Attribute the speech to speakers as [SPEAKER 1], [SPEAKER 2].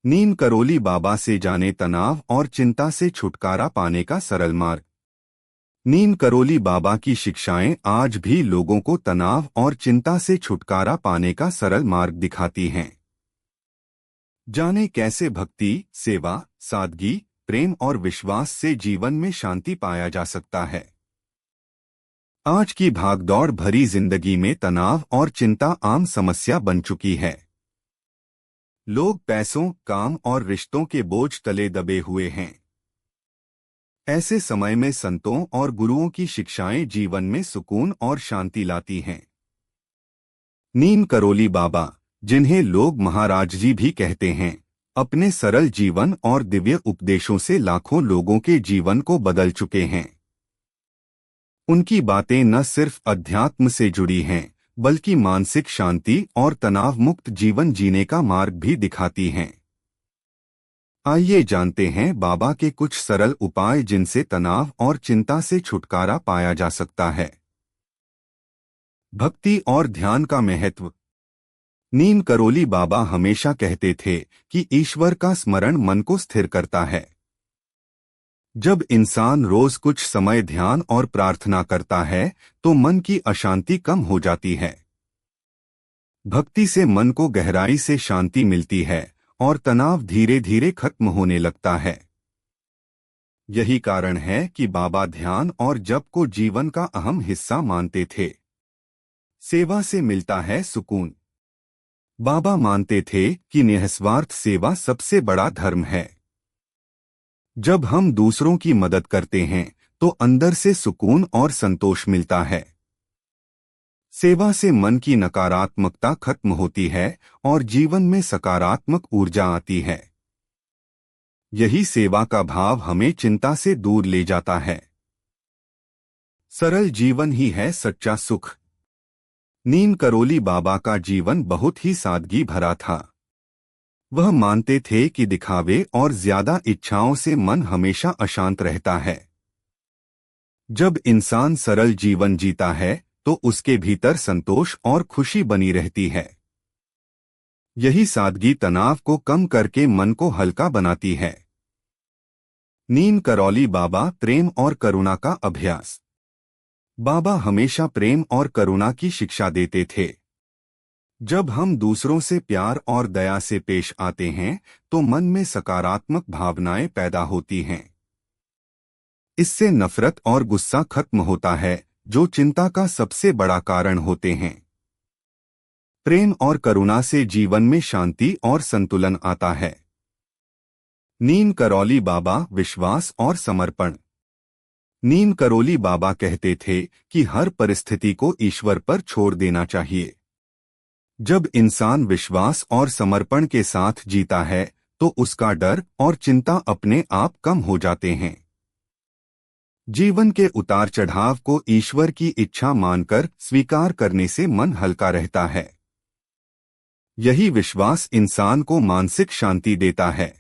[SPEAKER 1] नीम करोली बाबा से जाने तनाव और चिंता से छुटकारा पाने का सरल मार्ग। नीम करोली बाबा की शिक्षाएं आज भी लोगों को तनाव और चिंता से छुटकारा पाने का सरल मार्ग दिखाती हैं। जाने कैसे भक्ति, सेवा, सादगी, प्रेम और विश्वास से जीवन में शांति पाया जा सकता है। आज की भागदौड़ भरी जिंदगी में तनाव और चिंता आम समस्या बन चुकी है। लोग पैसों, काम और रिश्तों के बोझ तले दबे हुए हैं। ऐसे समय में संतों और गुरुओं की शिक्षाएं जीवन में सुकून और शांति लाती हैं। नीम करोली बाबा, जिन्हें लोग महाराज जी भी कहते हैं, अपने सरल जीवन और दिव्य उपदेशों से लाखों लोगों के जीवन को बदल चुके हैं। उनकी बातें न सिर्फ अध्यात्म से जुड़ी हैं, बल्कि मानसिक शांति और तनाव मुक्त जीवन जीने का मार्ग भी दिखाती हैं। आइए जानते हैं बाबा के कुछ सरल उपाय जिनसे तनाव और चिंता से छुटकारा पाया जा सकता है। भक्ति और ध्यान का महत्व। नीम करोली बाबा हमेशा कहते थे कि ईश्वर का स्मरण मन को स्थिर करता है। जब इंसान रोज कुछ समय ध्यान और प्रार्थना करता है तो मन की अशांति कम हो जाती है। भक्ति से मन को गहराई से शांति मिलती है और तनाव धीरे धीरे खत्म होने लगता है। यही कारण है कि बाबा ध्यान और जप को जीवन का अहम हिस्सा मानते थे। सेवा से मिलता है सुकून। बाबा मानते थे कि निस्वार्थ सेवा सबसे बड़ा धर्म है। जब हम दूसरों की मदद करते हैं तो अंदर से सुकून और संतोष मिलता है। सेवा से मन की नकारात्मकता खत्म होती है और जीवन में सकारात्मक ऊर्जा आती है। यही सेवा का भाव हमें चिंता से दूर ले जाता है। सरल जीवन ही है सच्चा सुख। नीम करोली बाबा का जीवन बहुत ही सादगी भरा था। वह मानते थे कि दिखावे और ज्यादा इच्छाओं से मन हमेशा अशांत रहता है। जब इंसान सरल जीवन जीता है तो उसके भीतर संतोष और खुशी बनी रहती है। यही सादगी तनाव को कम करके मन को हल्का बनाती है। नीम करोली बाबा, प्रेम और करुणा का अभ्यास। बाबा हमेशा प्रेम और करुणा की शिक्षा देते थे। जब हम दूसरों से प्यार और दया से पेश आते हैं तो मन में सकारात्मक भावनाएं पैदा होती हैं। इससे नफरत और गुस्सा खत्म होता है, जो चिंता का सबसे बड़ा कारण होते हैं। प्रेम और करुणा से जीवन में शांति और संतुलन आता है। नीम करोली बाबा, विश्वास और समर्पण। नीम करोली बाबा कहते थे कि हर परिस्थिति को ईश्वर पर छोड़ देना चाहिए। जब इंसान विश्वास और समर्पण के साथ जीता है तो उसका डर और चिंता अपने आप कम हो जाते हैं। जीवन के उतार चढ़ाव को ईश्वर की इच्छा मानकर स्वीकार करने से मन हल्का रहता है। यही विश्वास इंसान को मानसिक शांति देता है।